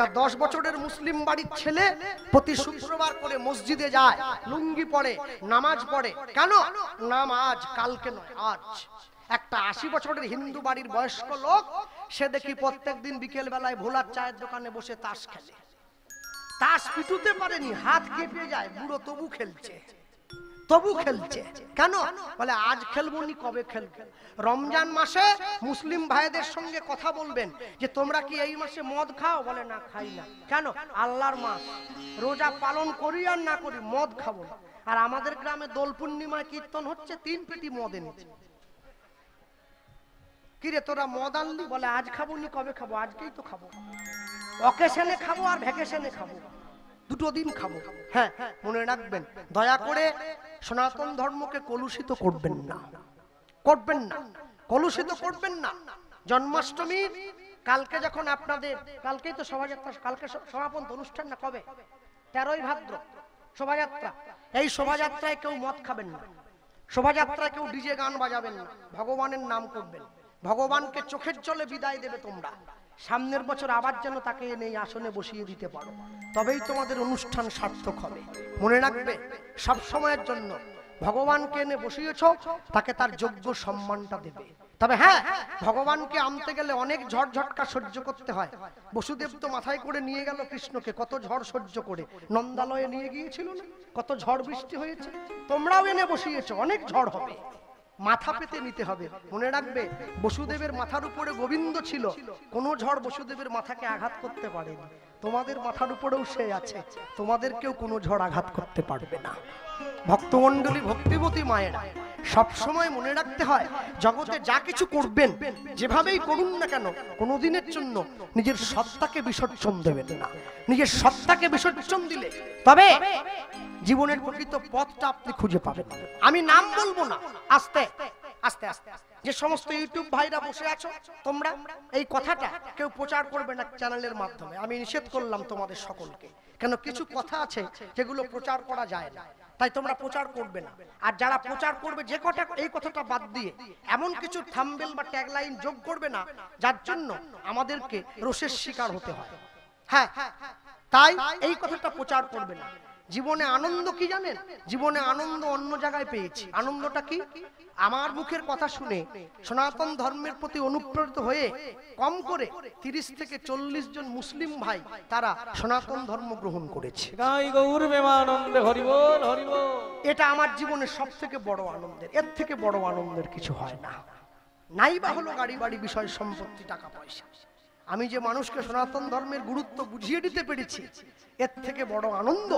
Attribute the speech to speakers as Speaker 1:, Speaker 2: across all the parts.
Speaker 1: একটা 10 বছরের মুসলিম বাড়ির ছেলে প্রতি শুক্রবার করে মসজিদে যায়, লুঙ্গি পরে, নামাজ পড়ে। কেন? নামাজ কালকে নয়, আজ। একটা 80 বছরের হিন্দু বাড়ির বয়স্ক লোক, সে দেখি প্রত্যেকদিন বিকেল বেলায় ভোলার চায়ের দোকানে বসে তাস খেলে। তাস পিটুতে পারেনি, হাত কেঁপে যায়, বুড়ো তবু খেলছে, তবু খেলছে। কেন? বলে আজ খেলবো নি, কবে খেলবো। রমজান মাসে মুসলিম ভাইদের সঙ্গে কথা বলবেন যে তোমরা কি এই মাসে মদ খাও? বলে না, খাই না। কেন? আল্লাহর মাস, রোজা পালন করি আর না করি, মদ খাবো না। আর আমাদের গ্রামে দোল পূর্ণিমায় কীর্তন হচ্ছে, 3 পেটি মদ এনেছে। কিরে তোরা মদ আনলি? বলে আজ খাবো নি, কবে খাবো? আজকেই তো খাবো। অকেশনে খাবো আর ভ্যাকেশনে খাবো, দুটো দিন খাবো। হ্যাঁ, মনে রাখবেন, দয়া করে সনাতন ধর্মকে কলুষিত করবেন না, করবেন না, কলুষিত করবেন না। জন্মাষ্টমী কালকে যখন আপনাদের, কালকেই তো শোভাযাত্রা, কালকে সমাপন অনুষ্ঠান না, কবে? 13ই ভাদ্র শোভাযাত্রা। এই শোভাযাত্রায় কেউ মদ খাবেন না, শোভাযাত্রায় কেউ ডিজে গান বাজাবেন না, ভগবানের নাম করবেন। ভগবানকে চোখের জলে বিদায় দেবে তোমরা। সামনের বছর আবার যেন তাকে এনে এই আসনে বসিয়ে দিতে পারো, তবেই তোমাদের অনুষ্ঠান সার্থক হবে। মনে রাখবে, সব সময়ের জন্য ভগবানকে এনে বসিয়েছ, তাকে তার যোগ্য সম্মানটা দেবে। তবে হ্যাঁ, ভগবানকে আনতে গেলে অনেক ঝড় ঝটকা সহ্য করতে হয়। বসুদেব তো মাথায় করে নিয়ে গেল কৃষ্ণকে, কত ঝড় সহ্য করে নন্দালয়ে নিয়ে গিয়েছিল না, কত ঝড় বৃষ্টি হয়েছে। তোমরাও এনে বসিয়েছো, অনেক ঝড় হবে, মাথা পেতে নিতে হবে। মনে রাখবে, বসুদেবের মাথার উপরে গোবিন্দ ছিল, কোন ঝড় বসুদেবের মাথাকে আঘাত করতে পারেনি। তোমাদের মাথার উপরেও সে আছে, তোমাদেরকেও কোনো ঝড় আঘাত করতে পারবে না। ভক্তমণ্ডলী, ভক্তিবতী মায়েরা, সব সময় মনে রাখতে হয়, জগতে যা কিছু করবেন, যেভাবেই করুন না কেন, কোনোদিনের জন্য নিজের সত্তাকে বিসর্জন দেবেন না। নিজের সত্তাকে বিসর্জন দিলে তবে জীবনের প্রকৃত পথটা আপনি খুঁজে পাবেন। আমি নাম বলবো না, আস্তে আস্তে আস্তে যে সমস্ত ইউটিউব ভাইরা বসে আছো, তোমরা এই কথাটা কেউ প্রচার করবে না চ্যানেলের মাধ্যমে, আমি নিষেধ করলাম তোমাদের সকলকে। কেন? কিছু কথা আছে যেগুলো প্রচার করা যায় না, তাই তোমরা প্রচার করবে না। আর যারা প্রচার করবে, যে কথা, এই কথাটা বাদ দিয়ে এমন কিছু থাম্বনেল বা ট্যাগলাইন যোগ করবে না যার জন্য আমাদেরকে রোষের শিকার হতে হয়। হ্যাঁ, তাই এই কথাটা প্রচার করবে না। জীবনে আনন্দ কি জানেন? জীবনে আনন্দ অন্য জায়গায় পেয়েছি। আনন্দটা কি? আমার মুখের কথা শুনে সনাতন ধর্মের প্রতি অনুপ্রাণিত হয়ে কম করে 30 থেকে 40 জন মুসলিম ভাই তারা সনাতন ধর্ম গ্রহণ করেছে। এটা আমার জীবনের সব থেকে বড় আনন্দের, এর থেকে বড় আনন্দের কিছু হয় না। নাই বা হলো গাড়ি বাড়ি, বিষয় সম্পত্তি, টাকা পয়সা। আমি যে মানুষকে সনাতন ধর্মের গুরুত্ব বুঝিয়ে দিতে পেরেছি, এর থেকে বড় আনন্দ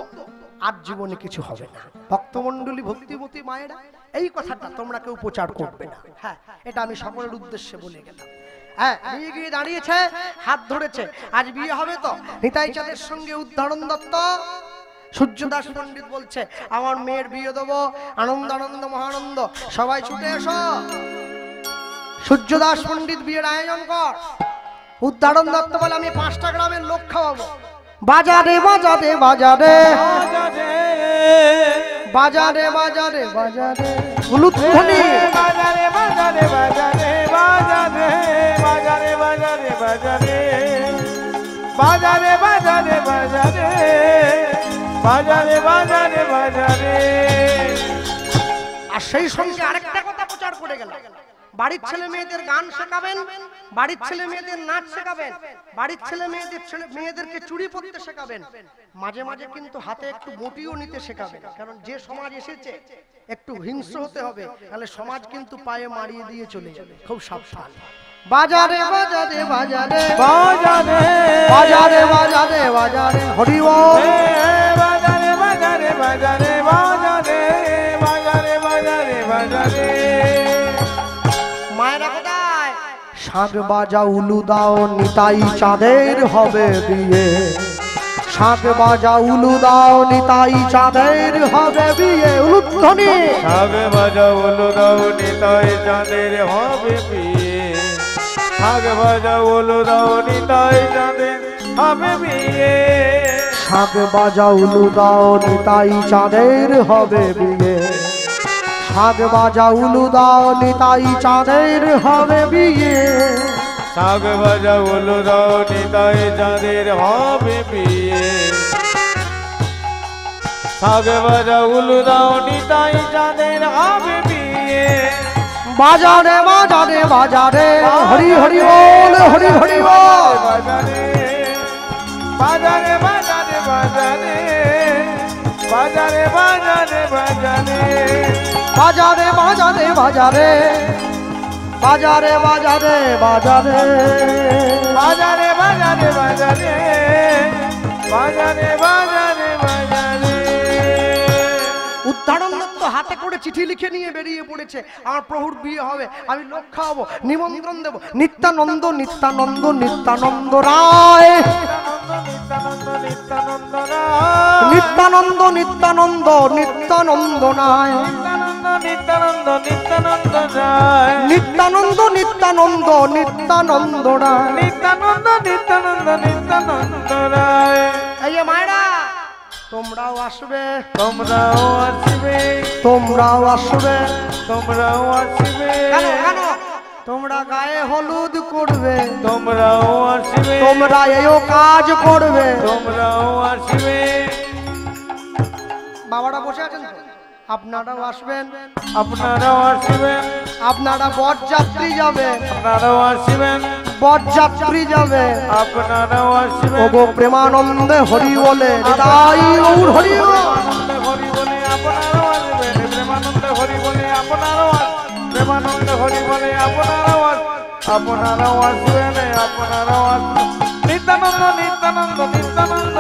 Speaker 1: আর জীবনে কিছু হবে না। ভক্তমণ্ডলী, ভক্তিমতী মায়েরা, এই কথাটা তোমরা কেউ প্রচার করবে না। হ্যাঁ, এটা আমি সকলের উদ্দেশ্যে বলে গেলাম। হ্যাঁ, বিয়ে গিয়ে দাঁড়িয়েছে, হাত ধরেছে, আজ বিয়ে হবে তো। নিতাই চাঁদের সঙ্গে উদ্ধারণ দত্ত, সূর্যদাস পণ্ডিত বলছে আমার মেয়ের বিয়ে দেবো, আনন্দ আনন্দ মহানন্দ, সবাই ছুটে এসো। সূর্যদাস পণ্ডিত বিয়ের আয়োজন কর। উদ্ধারণ দত্ত বলে আমি 5টা গ্রামের লোক খাওয়াবো। বাজারে বাজারে বাজারে বাজারে বাজারে বাজারে উলুধ্বনি,
Speaker 2: বাজারে বাজারে বাজারে বাজারে বাজারে বাজারে বাজারে বাজারে বাজারে বাজারে বাজারে বাজারে বাজারে।
Speaker 1: আর সেই সঙ্গে আরেকটা কথা প্রচার করে গেল, বাড়ির ছেলে মেয়েদের গান শেখাবেন, বাড়ির ছেলে মেয়েদের নাচ শেখাবেন, বাড়ির ছেলে মেয়েদেরকে চুড়ি পরতে শেখাবেন। মাঝে মাঝে কিন্তু হাতে একটু বটিও নিতে শেখাবেন, কারণ যে সমাজ এসেছে একটু হিংস্র হতে হবে, তাহলে সমাজ কিন্তু পায়ে মারিয়ে দিয়ে চলে যাবে। খুব সাবধান। বাজারে বাজারে বাজারে বাজারে বাজারে বাজারে বাজারে হরি বল,
Speaker 2: বাজারে বাজারে বাজারে বাজারে বাজারে বাজারে বাজারে।
Speaker 1: মায়েরা কোথায়? শাঁখ বাজা উলু দাও, নিতাই চাঁদের হবে বিয়ে। শাঁখ বাজা উলু দাও, নিতাই চাঁদের হবে বিয়ে। উলুধ্বনি,
Speaker 2: শাঁখ বাজা উলু দাও, নিতাই চাঁদের হবে বিয়ে। শাঁখ বাজা উলু দাও, নিতাই চাঁদের হবে বিয়ে।
Speaker 1: শাঁখ বাজা উলু দাও, নিতাই চাঁদের হবে বিয়ে। শাঁখ বাজা উলু দাও, নিতাই চাঁদের হবে বিয়ে।
Speaker 2: শাক ভাজা উলু দাও নিতাই চাঁদের হবে বিয়ে শাক ভাজা উলু দাও নিতাই চাঁদের হবে বিয়ে
Speaker 1: বাজারে বাজারে বাজারে হরি হরি বল হরি হরি বল
Speaker 2: বাজারে বাজারে বাজারে বাজারে বাজারে বাজারে বাজারে
Speaker 1: বাজারে বাজারে বাজারে বাজারে বাজারে বাজারে
Speaker 2: বাজারে বাজারে বাজারে বাজারে বাজারে বাজারে
Speaker 1: উদ্ধারণ দত্ত হাতে করে চিঠি লিখে নিয়ে বেরিয়ে পড়েছে আমার প্রভুর বিয়ে হবে আমি লোক খাওয়াবো নিমন্ত্রণ দেবো নিত্যানন্দ নিত্যানন্দ নিত্যানন্দ রায় নিত্যানন্দ নিত্যানন্দ নিত্যানন্দ রায়
Speaker 2: নিত্যানন্দ নিত্যানন্দ রায়
Speaker 1: নিত্যানন্দ নিত্যানন্দ নিত্যানন্দ রায়
Speaker 2: নিত্যানন্দ নিত্যানন্দ নিত্যানন্দ রায়
Speaker 1: এই মায়েরা তোমরাও আসবে
Speaker 2: তোমরাও আসবে
Speaker 1: তোমরাও আসবে
Speaker 2: তোমরাও আসবে
Speaker 1: কেন কেন তোমরা গায়ে হলুদ করবে
Speaker 2: তোমরাও আসবে
Speaker 1: তোমরা এও কাজ করবে
Speaker 2: তোমরাও আসবে
Speaker 1: বাবারা বসে আছেন তো আপনারাও আসবেন
Speaker 2: আপনারাও আসবেন
Speaker 1: আপনারা বরযাত্রী যাবে
Speaker 2: আপনারাও আসবেন
Speaker 1: বরযাত্রী যাবে
Speaker 2: আপনারাও আসবেন
Speaker 1: ওগো প্রেমানন্দে হরি বলে তাই গৌর হরি বল।
Speaker 2: প্রেমানন্দে হরি বলে আপনারাও আসবেন প্রেমানন্দে হরি বলে আপনারাও প্রেমানন্দে হরি বলে আপনারাও আপনারাও আসবেন আপনারাও আসবেন নিত্যানন্দ নিত্যানন্দ নিত্যানন্দ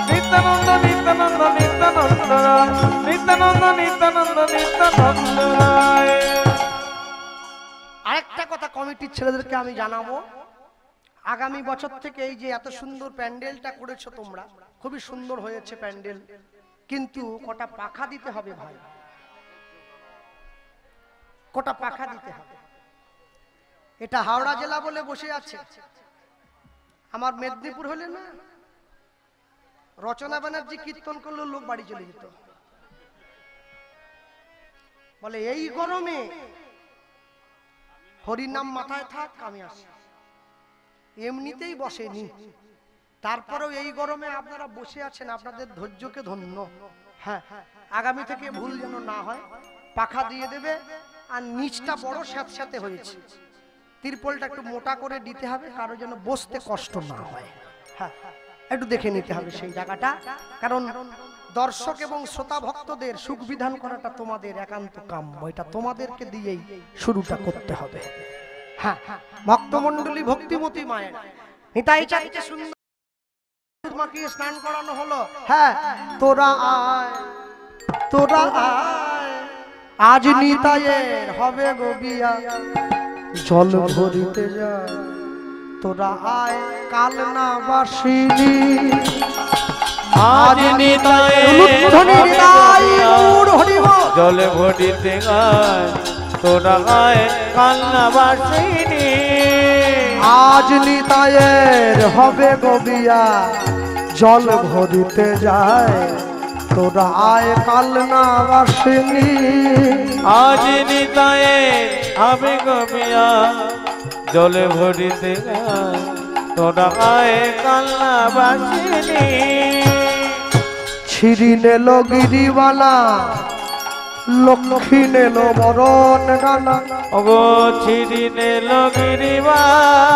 Speaker 2: নিত্যানন্দ নিত্যানন্দ নিত্যানন্দ নিত্যানন্দ নিত্যানন্দ নিত্যানন্দ রায়
Speaker 1: আরেকটা কথা কমিটির ছেলেদেরকে আমি জানাবো আগামী বছর থেকে এই যে এত সুন্দর প্যান্ডেলটা করেছো তোমরা খুবই সুন্দর হয়েছে প্যান্ডেল কিন্তু কটা পাখা দিতে হবে ভাই কটা পাখা দিতে হবে এটা হাওড়া জেলা বলে বসে আছে আমার মেদিনীপুর হলে না রচনা ব্যানার্জি কীর্তন করলে লোক বাড়ি চলে যেত বলে এই গরমে হরিনাম মাথায় থাক আমি আসি এমনিতেই বসেনি তারপরেও এই গরমে আপনারা বসে আছেন আপনাদের ধৈর্যকে ধন্য হ্যাঁ আগামী থেকে ভুল যেন না হয় পাখা দিয়ে দেবে আর নিচটা বড় স্যাঁতস্যাঁতে হয়েছে তিরপলটা একটু মোটা করে দিতে হবে কারো যেন বসতে কষ্ট না হয় হ্যাঁ একটু দেখে নিতে হবে সেই জায়গাটা কারণ দর্শক এবং শ্রোতা ভক্তদের সুখ বিধান করাটা তোমাদের একান্ত কাম্য এটা তোমাদেরকে দিয়েই শুরুটা করতে হবে হ্যাঁ ভক্তমণ্ডলী ভক্তিমতী মায়ের নিতাই চাইতে সুন্দর মাকে স্নান করানো হলো হ্যাঁ তোরা আয় তোরা আয় আজ নিতাইয়ের হবে গো বিয়া জল ভরিতে যায় তোরা আয় কাল না বাসিনি
Speaker 2: আজ নিতাই জলে ভরিতে গায় তোরা গায় কান্না বাসিনি
Speaker 1: আজ নিতাইয়ের হবে গবিয়া জল ভরিতে যায় তোরা আয় কাল না বাসিনি
Speaker 2: আজ নিতায়ে হবে গবিয়া জলে ভরিতে গায় তোরা গায় কান্না বাসিনি
Speaker 1: ছিরি নেল গিরিবালা লক্ষ্মী নেল বরণ ডালা
Speaker 2: ওগো ছিড়ি নেল গিরিবালা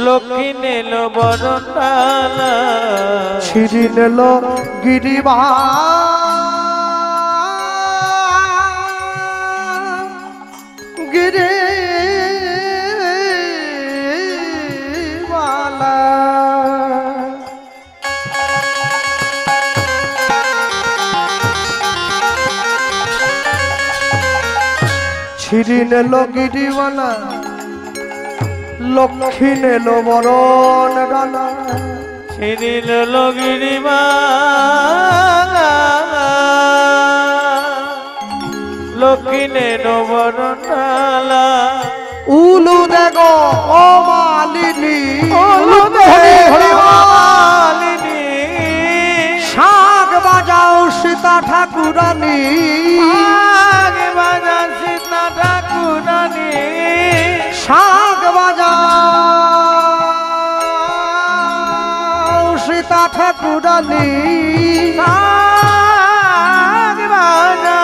Speaker 2: লক্ষ্মী নেল বরণ ডালা
Speaker 1: ছিরি নেল গিরিবা গিরিবালা ছিরি নেল গিরিবালা লক্ষ্মী নেল বরণ ডালা
Speaker 2: ছিড়িল গিরিবালা লক্ষ্মী নেল বরণ ডালা
Speaker 1: উলু দেগো ও মালিনী সীতা ঠাকুরানী,
Speaker 2: শাঁখ বাজা সীতা ঠাকুরানী,
Speaker 1: শাঁখ বাজাও সীতা ঠাকুরানী,
Speaker 2: শাঁখ বাজা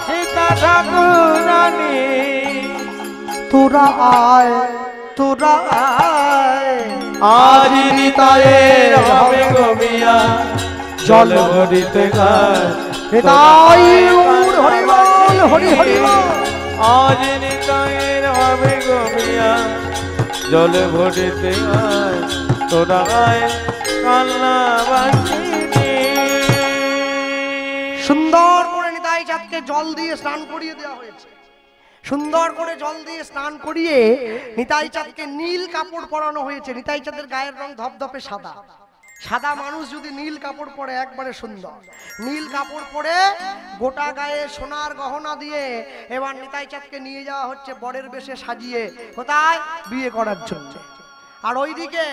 Speaker 2: সীতা ঠাকুরানী।
Speaker 1: তোরা আয় তোরা আয়,
Speaker 2: আজ নিতাইয়ের হবে গমিয়া জল ভরিতে গায়।
Speaker 1: নিতাই গৌর হরি বল হরি হরি বল।
Speaker 2: আজ নিতাইয়ের হবে গমিয়া জল ভরিতে গায়। তোরা আয় কান্না বাসিনী।
Speaker 1: সুন্দর করে নিতাই চাঁদকে জল দিয়ে স্নান করিয়ে দেওয়া হয়েছে। সুন্দর করে জল দিয়ে স্নান করিয়ে নিতাই চাঁদকে নীল কাপড় পরানো হয়েছে। নিতাই চাঁদের গায়ের রং ধপধপে সাদা। সাদা মানুষ যদি নীল কাপড় পরে একবারে সুন্দর। নীল কাপড় পরে গোটা গায়ে সোনার গহনা দিয়ে এবার নিতাই চাঁদকে নিয়ে যাওয়া হচ্ছে বরের বেশে সাজিয়ে। কোথায়? বিয়ে করার জন্য। আর ওইদিকে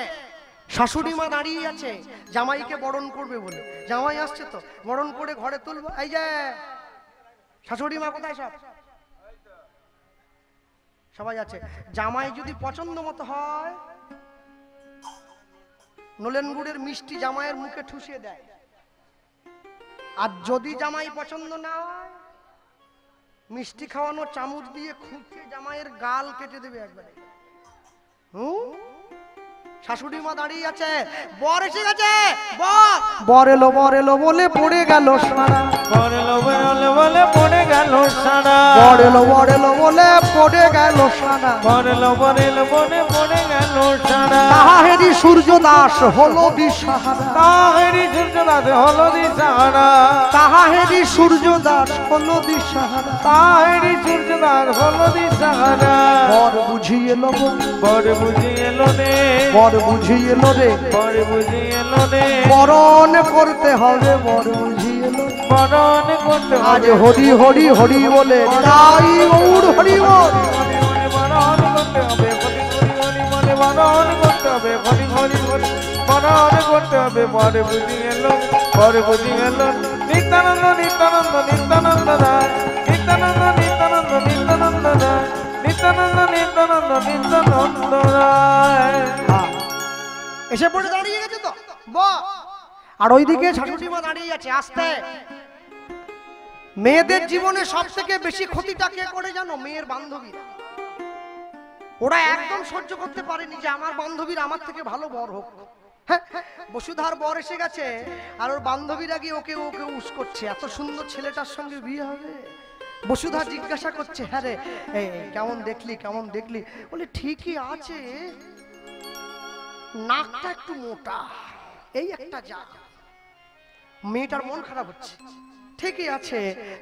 Speaker 1: শাশুড়ি মা দাঁড়িয়ে আছে জামাইকে বরণ করবে বলে। জামাই আসছে তো, বরণ করে ঘরে তুলবো। এই যে শাশুড়ি মা কোথায়? সবাই আছে। জামাই যদি পছন্দ মতো হয়, নলেন গুড়ের মিষ্টি জামাইয়ের মুখে ঠুসিয়ে দেয়। আর যদি জামাই পছন্দ না হয়, মিষ্টি খাওয়ানো চামচ দিয়ে খুঁচিয়ে জামাইয়ের গাল কেটে দেবে একবারে। শাশুড়ি মা দাঁড়িয়ে আছে, বর এসে গেছে। বর এলো বলে পড়ে গেল সারা।
Speaker 2: বর এলো বলে পড়ে গেল সারা।
Speaker 1: বর এলো বলে পড়ে গেল সারা।
Speaker 2: বর এলো বলে পড়ে গেল সারা।
Speaker 1: তাহারি সূর্য দাস হলো দিশাহারা।
Speaker 2: তাহারি সূর্য দাস হলো দিশাহারা।
Speaker 1: তাহারি সূর্য দাস হলো দিশাহারা।
Speaker 2: তাহারি সূর্য দাস হলো দিশাহারা।
Speaker 1: বর বুঝি এলো
Speaker 2: বর বুঝি এলো রে।
Speaker 1: বর বুঝি এলো রে।
Speaker 2: বর বুঝি এলো রে।
Speaker 1: বরণ করতে হবে। বর বুঝি এলো।
Speaker 2: বরণ করতে
Speaker 1: আজ হরি হরি হরি বলে তাই গৌর হরি বল।
Speaker 2: বরণ করতে হবে। হরি হরি হরি বলে বরণ করতে হবে। হরি হরি হরি বরণ করতে হবে। বর বুঝি এলো। বর বুঝি এলো। নিত্যানন্দ নিত্যানন্দ নিত্যানন্দ রায়। নিত্যানন্দ নিত্যানন্দ নিত্যানন্দ রায়। নিত্যানন্দ নিত্যানন্দ নিত্যানন্দ রায়।
Speaker 1: এসে পড়ে দাঁড়িয়ে গেছে তো বাহ। আর ওইদিকে শাশুড়ি মা দাঁড়িয়ে আছে। আসতে মেয়েদের জীবনে সব থেকে বেশি ক্ষতিটা কে করে জানো? মেয়ের বান্ধবীরা। ওরা একদম সহ্য করতে পারেনি যে আমার বান্ধবীর আমার থেকে ভালো বর হোক। হ্যাঁ, বসুধার বর এসে গেছে আর ওর বান্ধবীরা গিয়ে ওকে ওকে উস করছে, এত সুন্দর ছেলেটার সঙ্গে বিয়ে হবে। বসুধা জিজ্ঞাসা করছে, হ্যাঁ রে কেমন দেখলি কেমন দেখলি? বলে ঠিকই আছে, নাকটা একটু মোটা, এই একটা যা। মেয়েটার মন খারাপ হচ্ছে। ঠিকই আছে,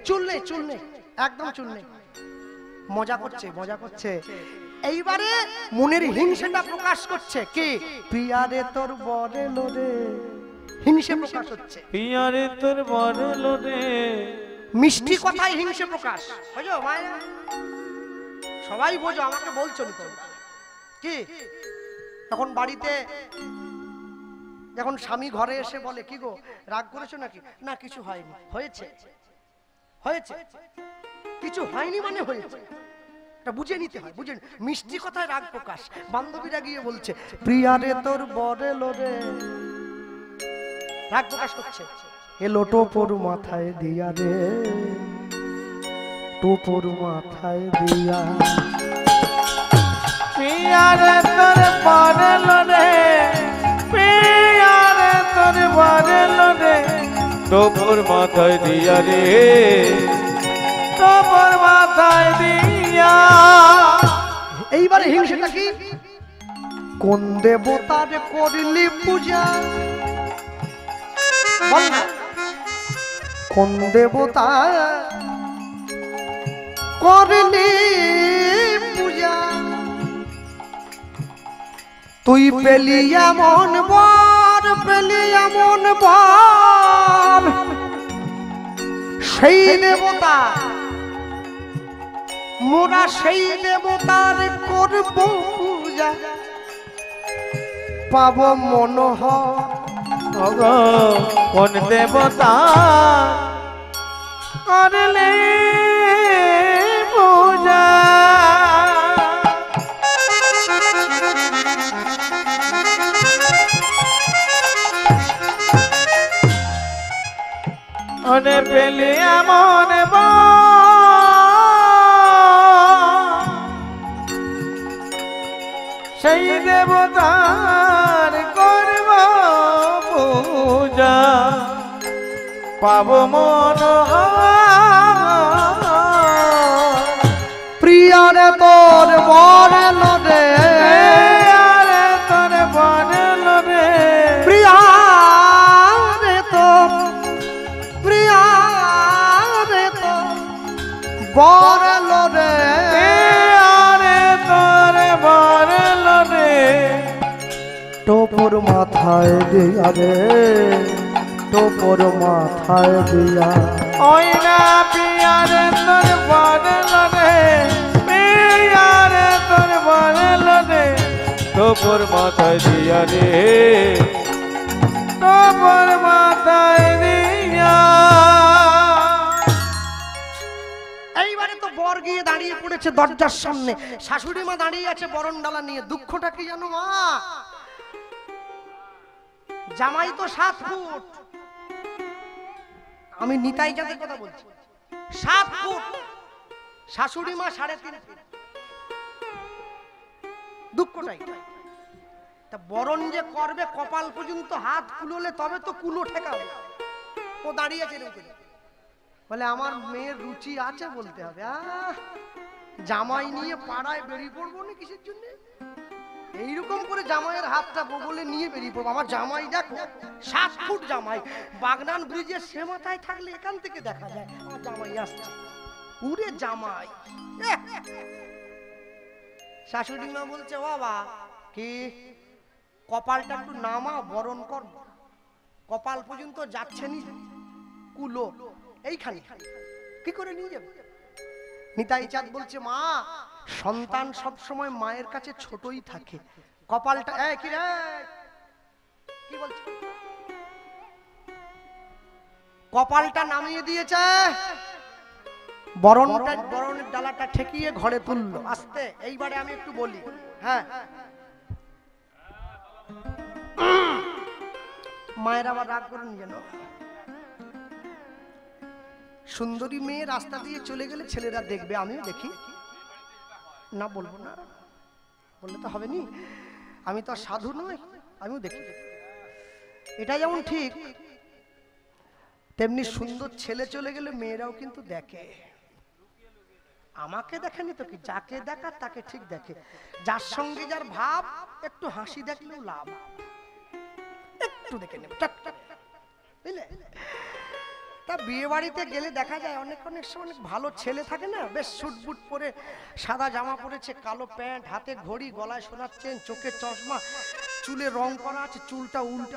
Speaker 1: চুল নেই চুল নেই, একদম চুল নেই। মজা করছে মজা করছে। এইবারে মনের হিংসাটা প্রকাশ করছে। কি? প্রিয়ারে তোর বরে লোরে, হিংসে প্রকাশ হচ্ছে।
Speaker 2: প্রিয়ারে তোর বরে লোরে,
Speaker 1: মিষ্টি কথায় হিংসে প্রকাশ। বুঝো মায়েরা, সবাই বোঝো, আমাকে বলছো তো কি? এখন বাড়িতে যখন স্বামী ঘরে এসে বলে, কি গো রাগ করেছো নাকি? না কিছু হয়নি। হয়েছে হয়েছে, কিছু হয়নি মানে হয়েছে, এটা বুঝে নিতে হয়। বুঝে মিষ্টি কথায় রাগ প্রকাশ। বান্ধবীরা গিয়ে বলছে, প্রিয়ারে তোর বরে লোরে, রাগ প্রকাশ করছে। এলো টোপর মাথায় দিয়া রে, টোপর মাথায় দিয়া।
Speaker 2: প্রিয়ারে তোর বরে লোরে, প্রিয়ারে তোর বরে লোরে, টোপর মাথায় দিয়া রে, টোপর মাথায় দিয়া।
Speaker 1: এইবারে হিংসাটা কি? কোন দেবতার করলি পূজা? বল না, কোন দেবতা করলি পূজা? তুই পেলি এমন বর, পেলি এমন বর, সেই দেবতা মোরা সেই দেবতার করব পূজা, পাব মনোহর।
Speaker 2: কোন দেবতা করলে পূজা ওরে পেলে এমন সেই দেবতার করব পূজা পাব মন
Speaker 1: প্রিয়ারে তোর বরল রে
Speaker 2: আরে তোর বরল রে
Speaker 1: প্রিয়ারে তোর বরল রে
Speaker 2: আরে তোর বরল রে
Speaker 1: টোপর মাথায় দিয়া রে টোপর মাথায় দিয়া
Speaker 2: ওই না পিয়ারে তোর বরল রে পিয়ারে তোর বরল রে টোপর মাথায় দিয়া রে টোপর মাথায় দিয়া।
Speaker 1: এইবারে তো বর গিয়ে দাঁড়িয়ে পড়েছে দরজার সামনে, শাশুড়ি মা দাঁড়িয়ে আছে বরণ ডালা নিয়ে। দুঃখটা কি জানো মা, জামাই তো 7 ফুট, আমি নিতাই জাতের কথা বলছি, 7 ফুট, শাশুড়ি মা 3.5 ফুট। দুঃখটাই তা বরণ যে করবে কপাল পর্যন্ত হাত কুলোলে তবে তো কুলো ঠেকাবে। ও দাঁড়িয়ে আছে এরকম করে, বলে আমার মেয়ের রুচি আছে বলতে হবে। জামাই নিয়ে পাড়ায় বেরিয়ে পড়বো না কিসের জন্য, এইরকম করে জামাইয়ের হাতটা বগলে নিয়ে বেরিয়ে পড়বো। আমার জামাই দেখো 7 ফুট জামাই, বাগনান ব্রিজের সে মাথায় থাকলে এখান থেকে দেখা যায় আমার জামাই আসছে। উড়ে জামাই, শাশুড়ি মা বলছে বাবা কি কপালটা একটু নামা, বরণ কর। কপাল পর্যন্ত যাচ্ছে নি কুলো, এইখানে কি করে নিয়ে যাবে? নিতাই চাঁদ বলছে মা, সন্তান সব সময় মায়ের কাছে ছোটই থাকে। কপালটা কি রে কি বলছে, কপালটা নামিয়ে দিয়েছে, বরণের ডালাটা ঠেকিয়ে ঘরে তুললো আস্তে। এইবারে আমি একটু বলি, হ্যাঁ মায়ের আবার রাগ করুন যেন। সুন্দরী মেয়ে রাস্তা দিয়ে চলে গেলে ছেলেরা দেখবে, আমিও দেখি না, বলবো না, বললে তো হবে নি, আমি তো সাধু নই, আমিও দেখি। এটা যেমন ঠিক তেমনি সুন্দর ছেলে চলে গেলে মেয়েরাও কিন্তু দেখে। আমাকে দেখেনি তো কি, যাকে দেখা তাকে ঠিক দেখে। যার সঙ্গে যার ভাব একটু হাসি দেখলেও লাভ, একটু দেখে নেবে বুঝলে। তা বিয়ে বাড়িতে গেলে দেখা যায় অনেক সময় অনেক ভালো ছেলে থাকে না, বেশ স্যুট বুট পরে সাদা জামা পরেছে, কালো প্যান্ট, হাতে ঘড়ি, গলায় সোনার চেন, চোখে চশমা, চুলে রং করা আছে, চুলটা উল্টে।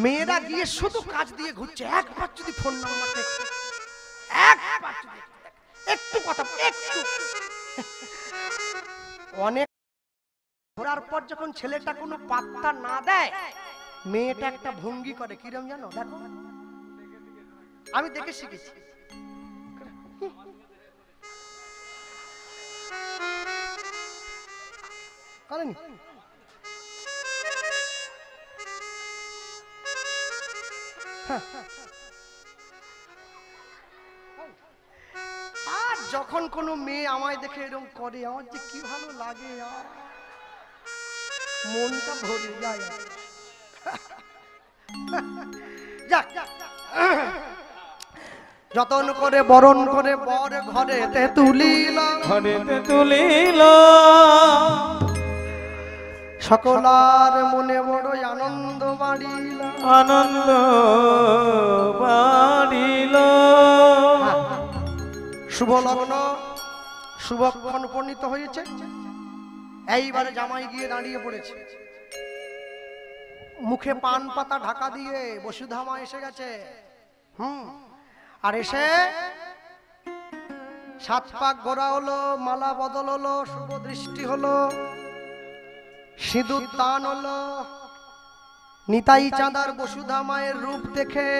Speaker 1: মেয়েরা গিয়ে শুধু কাজ দিয়ে ঘুরছে। একবার যদি ফোন নাম্বারটা একবার যদি একটু কথা একটু অনেক ঘোরার পর যখন ছেলেটা কোনো পাত্তা না দেয়, মেয়েটা একটা ভঙ্গি করে, কিরম জানো? দেখো আমি দেখে শিখেছি। করেনি? আর যখন কোনো মেয়ে আমায় দেখে এরকম করে, আমার যে কি ভালো লাগে, মনটা ভরে যায়। যতন করে বরণ করে বর ঘরেতে তুলিল,
Speaker 2: ঘরেতে তুলিল,
Speaker 1: সকলার মনে বড় আনন্দ বাড়িল,
Speaker 2: আনন্দ বাড়িল।
Speaker 1: শুভ লগ্ন শুভক্ষণ উপনীত হয়েছে। এইবারে জামাই গিয়ে দাঁড়িয়ে পড়েছে, মুখে পান পাতা ঢাকা দিয়ে বসুধামা এসে গেছে। আর এসে 7 পাক ঘোরা হলো, মালা বদল হলো, শুভ দৃষ্টি হলো, সিঁদুর দান হলো। নিতাই চাঁদার বসুধা মায়ের রূপ দেখে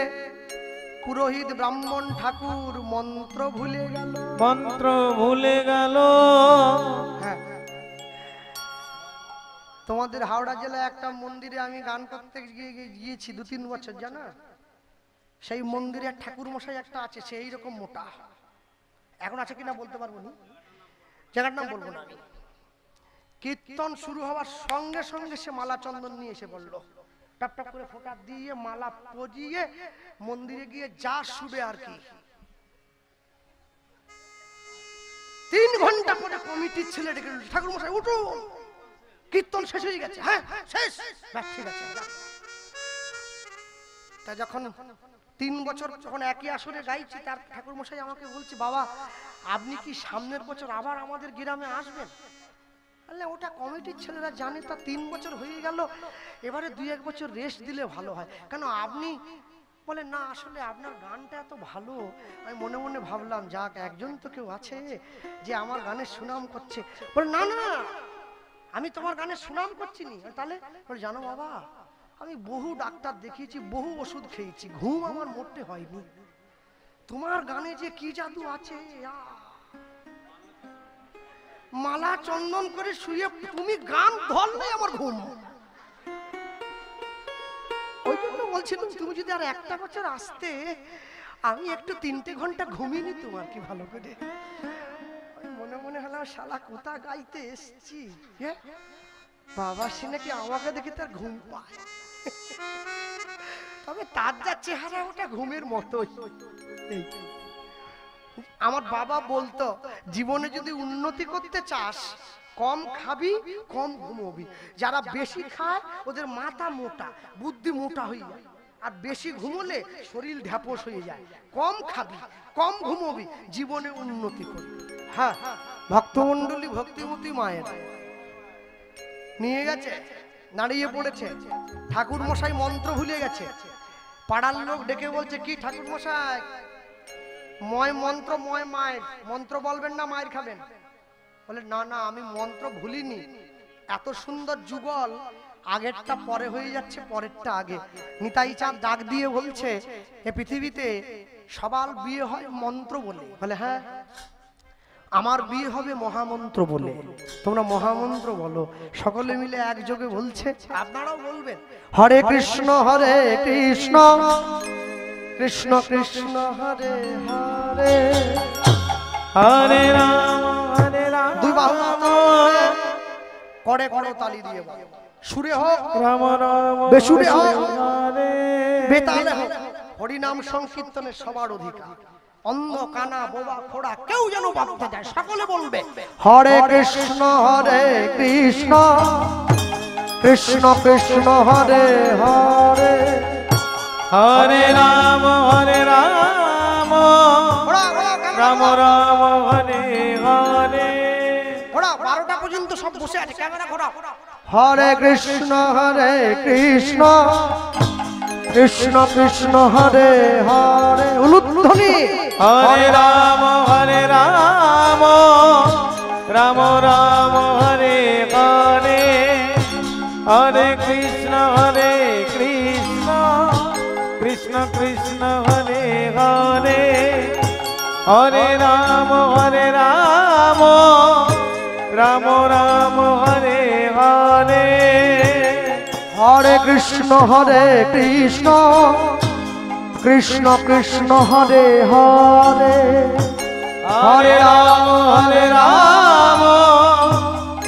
Speaker 1: পুরোহিত ব্রাহ্মণ ঠাকুর মন্ত্র ভুলে গেল।
Speaker 2: মন্ত্র ভুলে গেল।
Speaker 1: হ্যাঁ, তোমাদের হাওড়া জেলায় একটা মন্দিরে আমি গান করতে গিয়েছি 2-3 বছর, জানা? সেই মন্দিরে ঠাকুর মশাই একটা আছে, সেই রকম মোটা, এখন আছে কিনা বলতে পারবো না, জায়গার নাম বলবো না আমি। কীর্তন শুরু হওয়ার সঙ্গে সঙ্গে সে মালা চন্দন নিয়ে এসে বললো, টপ টপ করে ফোঁটা দিয়ে মালা পজিয়ে মন্দিরে গিয়ে যা শুবে আর কি। 3 ঘন্টা পরে কমিটির ছেলে ডেকে, ঠাকুর মশাই উঠুন, কীর্তন শেষ হয়ে গেছে। হ্যাঁ শেষ, ঠিক আছে। তা যখন 3 বছর যখন একই আসরে গাইছি, তার ঠাকুর মশাই আমাকে বলছে, বাবা আপনি কি সামনের বছর আবার আমাদের গ্রামে আসবেন? বললে ওটা কমিটির ছেলেরা জানে, তা 3 বছর হয়ে গেল, এবারে 2-1 বছর রেস্ট দিলে ভালো হয়। কেন আপনি? বলে না, আসলে আপনার গানটা এত ভালো, আমি মনে মনে ভাবলাম যাক একজন তো কেউ আছে যে আমার গানের সুনাম করছে। বলে না না, আমি তোমার গানের সুনাম করছি নি। তাহলে বলে, জানো বাবা, আমি বহু ডাক্তার দেখিয়েছি, বহু ওষুধ খেয়েছি, ঘুম আমার মোটে হয়নি। তোমার গানে যে কি জাদু আছে, মালা চন্দন করে শুয়ে তুমি গান ধরলে আমার ঘুম। ওই জন্য বলছিলাম, তুমি যদি আর একটা বছর আসতে, আমি একটু 3টে ঘন্টা ঘুমিয়ে নিতাম আর কি ভালো করে। মনে মনে হলাম শালা কোথা গাইতে এসছি, বাবা সে নাকি আমাকে দেখে তার ঘুম পায়। তবে তার যা চেহারা, ওটা ঘুমের মতোই। আমার বাবা বলতো, জীবনে যদি উন্নতি করতে চাস, কম খাবি, কম ঘুমোবি। যারা বেশি খায় ওদের মাথা মোটা, বুদ্ধি মোটা হয়ে যায়, আর বেশি ঘুমোলে শরীর ঢ্যাপস হয়ে যায়। কম খাবি, কম ঘুমোবি, জীবনে উন্নতি করবি। হ্যাঁ, ভক্তমণ্ডলী ভক্তিমতী মায়ের নিয়ে গেছে, দাঁড়িয়ে পড়েছে, ঠাকুর মশাই মন্ত্র ভুলে গেছে। পাড়ার লোক ডেকে বলছে, কি ঠাকুর মশাই, ময় মন্ত্র, ময় মায়ের মন্ত্র বলবেন না, মায়ের খাবেন? বলে না না, আমি মন্ত্র ভুলিনি, এত সুন্দর যুগল, আগেরটা পরে হয়ে যাচ্ছে, পরেরটা আগে। নিতাই চাঁদ ডাক দিয়ে বলছে, এ পৃথিবীতে সবার বিয়ে হয় মন্ত্র বলে। বলে হ্যাঁ, আমার বিয়ে হবে মহামন্ত্র বলে, তোমরা মহামন্ত্র বলো। সকলে মিলে একযোগে বলছে, আপনারাও বলবেন, হরে কৃষ্ণ হরে কৃষ্ণ, কৃষ্ণ কৃষ্ণ হরে হরে,
Speaker 2: হরে রাম হরে রাম।
Speaker 1: 2 বাহু করে করে তালি দিয়ে বলো, সুরে হোক
Speaker 2: রাম রাম,
Speaker 1: বেসুরে হোক
Speaker 2: হরে,
Speaker 1: বেতালে হোক, হরিনাম সংকীর্তনের সবার অধিকার। অন্ধ কানা বোবা খোড়া কেউ যেন ভাবতে যায়, সকলে বলবে হরে কৃষ্ণ হরে কৃষ্ণ, কৃষ্ণ কৃষ্ণ হরে হরে,
Speaker 2: হরে রাম হরে রাম, রাম রাম হরে হরে।
Speaker 1: ঘোড়া 12টা পর্যন্ত সব বসে আছে, ক্যামেরা ঘোড়া। হরে কৃষ্ণ কৃষ্ণ, কৃষ্ণ কৃষ্ণ হরে হরে, উলুধ্বনি।
Speaker 2: হরে রাম রাম, রাম হরে হরে, হরে কৃষ্ণ কৃষ্ণ, কৃষ্ণ কৃষ্ণ হরে হরে, হরে রাম রাম, রাম রাম হরে হরে।
Speaker 1: হরে কৃষ্ণ কৃষ্ণ, কৃষ্ণ কৃষ্ণ হরে হরে,
Speaker 2: হরে রাম রাম,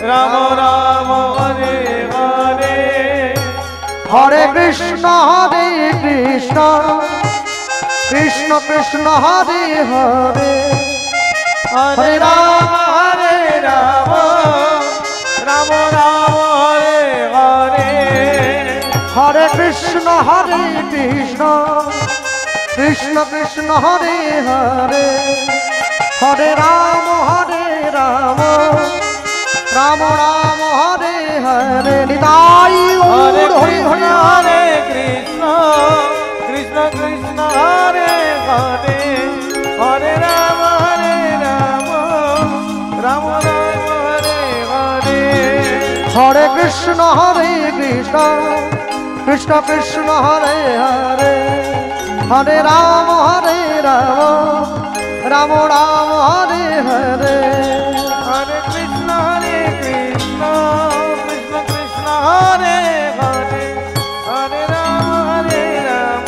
Speaker 2: রাম রাম হরে হরে,
Speaker 1: হরে কৃষ্ণ কৃষ্ণ, কৃষ্ণ কৃষ্ণ হরে হরে,
Speaker 2: হরে রাম রাম, রাম রাম হরে হরে,
Speaker 1: হরে কৃষ্ণ কৃষ্ণ, কৃষ্ণ কৃষ্ণ হরে হরে, হরে রাম রাম রাম হরে হরে। নিতাই
Speaker 2: হরে
Speaker 1: গৌর হরি
Speaker 2: কৃষ্ণ
Speaker 1: হরি
Speaker 2: হরে কৃষ্ণ, কৃষ্ণ কৃষ্ণ হরে হরে, হরে রাম রাম, রাম রাম হরে হরে,
Speaker 1: হরে কৃষ্ণ কৃষ্ণ, কৃষ্ণ কৃষ্ণ হরে হরে, হরে রাম রাম রাম হরে হরে
Speaker 2: হরে কৃষ্ণ কৃষ্ণ কৃষ্ণ হরে হরে হরে রাম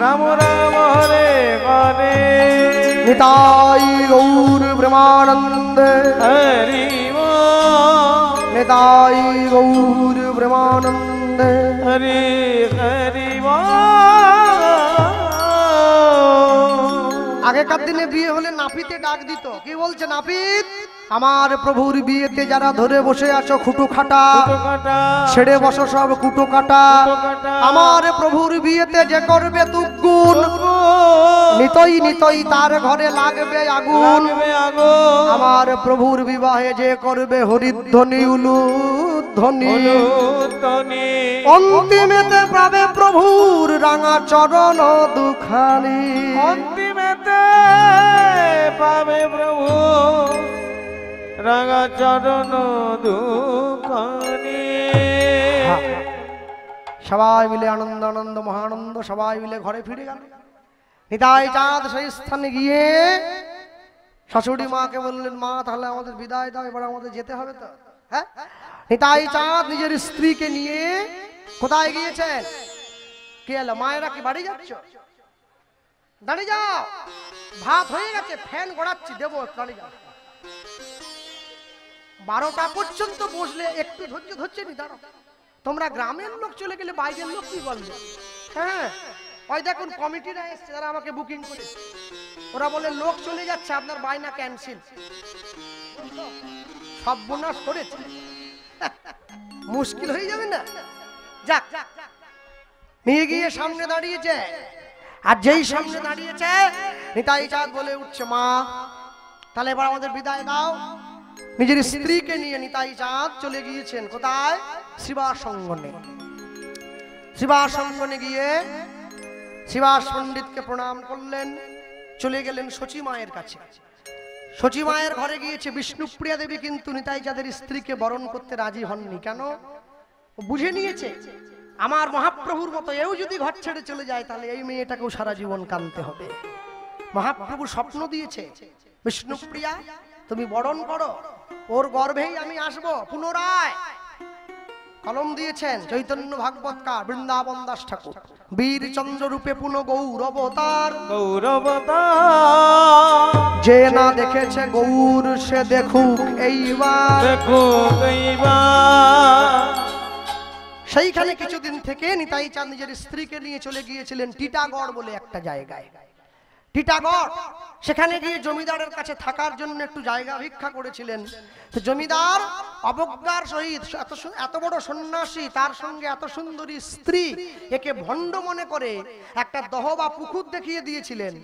Speaker 2: রাম রাম হরে হরে
Speaker 1: নিতাই গৌর ব্রহ্মানন্দে
Speaker 2: হরি
Speaker 1: নিতাই গৌর ব্রহ্মানন্দে
Speaker 2: হরি হরি
Speaker 1: আগেকার দিনে বিয়ে হলে নাপিতে ডাক দিত, কি বলছে নাপিত? আমার প্রভুর বিয়েতে যারা ধরে বসে আছো খুঁটো খাটা, ছেড়ে বসো সব কুটো কাটা। আমার প্রভুর বিয়েতে যে করবে দুগুণ, নিতই নিতই তার ঘরে লাগবে আগুন। আমার প্রভুর বিবাহে যে করবে হরিধ্বনি উলুধ্বনি, অন্তিমেতে পাবে প্রভুর রাঙা চরণ দুখানি।
Speaker 2: অন্তিমেতে পাবে প্রভু রাঙা চরণ দুখানি।
Speaker 1: সবাই মিলে আনন্দ আনন্দ মহানন্দ, সবাই মিলে ঘরে ফিরে গেল। নিতাই চাঁদ সেই স্থানে গিয়ে শাশুড়ি মাকে বললেন, মা তাহলে আমাদের বিদায় দাও, এবার আমাদের যেতে হবে তো। হ্যাঁ, নিতাই চাঁদ নিজের স্ত্রীকে নিয়ে কোথায় গিয়েছেন? কে এলো? মায়েরা কি বাড়ি যাচ্ছ? দাঁড়িয়ে যাও, ভাত হয়ে গেছে, ফ্যান গড়াচ্ছি, দেবো, দাঁড়িয়ে যাও। 12টা পর্যন্ত বসলে একটু ধৈর্য ধরছে নি, দাঁড়াও। তোমরা গ্রামের লোক চলে গেলে বাইরের লোক কি বলবে? হ্যাঁ, ওই দেখুন কমিটিরা এসছে, যারা আমাকে বুকিং করেছে, ওরা বলে লোক চলে যাচ্ছে, আপনার বায়না ক্যান্সেল। সব বোনাস করেছে, মুশকিল হয়ে যাবে না? যাক, নিয়ে গিয়ে সামনে দাঁড়িয়েছে, আর যেই সামনে দাঁড়িয়েছে নিতাই চাঁদ বলে উঠছে, মা তাহলে এবার আমাদের বিদায় দাও। নিজের স্ত্রীকে নিয়ে নিতাই চাঁদ চলে গিয়েছেন কোথায়? শিবাসঙ্গনে। শিবাসঙ্গনে গিয়ে শিবাস পণ্ডিতকে প্রণাম করলেন, চলে গেলেন শচী মায়ের কাছে। শচী মায়ের ঘরে গিয়েছে বিষ্ণুপ্রিয়া দেবী, কিন্তু নিতাই চাঁদের স্ত্রীকে বরণ করতে রাজি হননি। কেন? বুঝে নিয়েছে আমার মহাপ্রভুর মতো এও যদি ঘর ছেড়ে চলে যায়, তাহলে এই মেয়েটাকেও সারা জীবন কাঁদতে হবে। মহাপ্রভু স্বপ্ন দিয়েছে, বিষ্ণুপ্রিয়া তুমি বরণ করো, ওর গর্ভেই আমি আসব পুনরায়। কলম দিয়েছেন চৈতন্য ভাগবতকার বৃন্দাবন দাস ঠাকুর, বীর চন্দ্র রূপে পুনঃ গৌর অবতার। যে না দেখেছে গৌর সে দেখুক এইবার। সেইখানে কিছুদিন থেকে নিতাই চাঁদ নিজের স্ত্রীকে নিয়ে চলে গিয়েছিলেন টিটাগড় বলে একটা জায়গায়। টিটাগড়, সেখানে গিয়ে জমিদারের কাছে থাকার জন্য একটু জায়গা ভিক্ষা করেছিলেন। তো জমিদার অবজ্ঞার সহিত, এত বড় সন্ন্যাসী, তার সঙ্গে এত সুন্দরী স্ত্রী, একে ভণ্ড মনে করে একটা দহ বা পুকুর দেখিয়ে দিয়েছিলেন,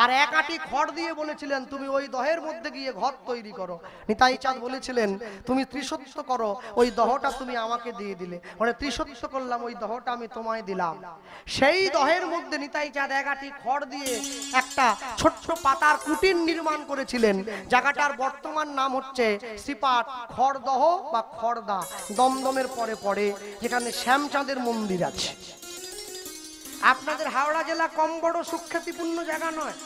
Speaker 1: আর এক আটি খড় দিয়ে বলেছিলেন তুমি ওই দহের মধ্যে গিয়ে ঘর তৈরি করো। নিতাই চাঁদ বলেছিলেন তুমি ত্রিসত্য করো, ওই দহটা তুমি আমাকে দিয়ে দিলে, মানে ত্রিসত্য করলাম, ওই দহটা আমি তোমায় দিলাম। সেই দহের মধ্যে নিতাই চাঁদ এক আটি খড় দিয়ে একটা ছোট্ট পাতার কুটির নির্মাণ করেছিলেন। জায়গাটার বর্তমান নাম হচ্ছে শ্রীপাঠ খড়দহ বা খড়দা, দমদমের পরে পড়ে, যেখানে শ্যামচাঁদের মন্দির আছে। আপনাদের হাওড়া জেলা কম বড় সুখ্যাতিপূর্ণ জায়গা নয়।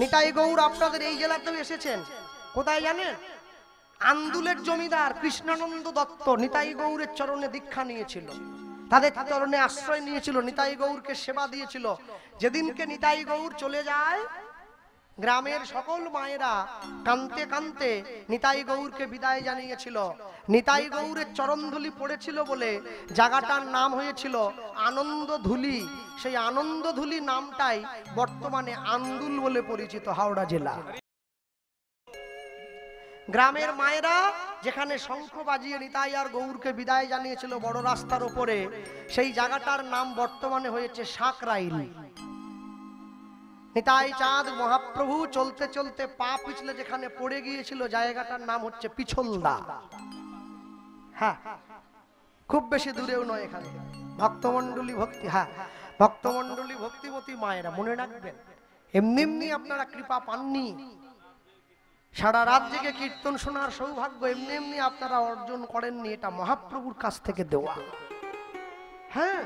Speaker 1: নিতাই গৌর আপনাদের এই জেলাতেও এসেছেন। কোথায় জানেন? আন্দুলের জমিদার কৃষ্ণানন্দ দত্ত নিতাই গৌরের চরণে দীক্ষা নিয়েছিল, তাদের চরণে আশ্রয় নিয়েছিল, নিতাই গৌরকে সেবা দিয়েছিল। যেদিনকে নিতাই গৌর চলে যায়, গ্রামের সকল মায়েরা কাঁদতে কাঁদতে নিতাই গৌরকে বিদায় জানিয়েছিল। নিতাই গৌরের চরণধুলি পড়েছিল বলে জায়গাটার নাম হয়েছিল আনন্দধুলি। সেই আনন্দধুলি নামটাই বর্তমানে আন্দুল বলে পরিচিত হাওড়া জেলা। গ্রামের মায়েরা যেখানে শঙ্খ বাজিয়ে নিতাই আর গৌরকে বিদায় জানিয়েছিল বড় রাস্তার উপরে, সেই জায়গাটার নাম বর্তমানে হয়েছে সাকরাইল। নিতাই চাঁদ মহাপ্রভু চলতে চলতে পা পিছলে যেখানে পড়ে গিয়েছিল, জায়গাটার নাম হচ্ছে পিছলদা। হ্যাঁ, খুব বেশি দূরেও নয়, এখানে ভক্তমন্ডলী ভক্তি, হ্যাঁ ভক্তমন্ডলী ভক্তিবতী মায়েরা মনে রাখবেন, এমনি এমনি আপনারা কৃপা পাননি। সারা রাত জেগে কীর্তন শোনার সৌভাগ্য এমনি এমনি আপনারা অর্জন করেননি, এটা মহাপ্রভুর কাছ থেকে দেওয়া। হ্যাঁ,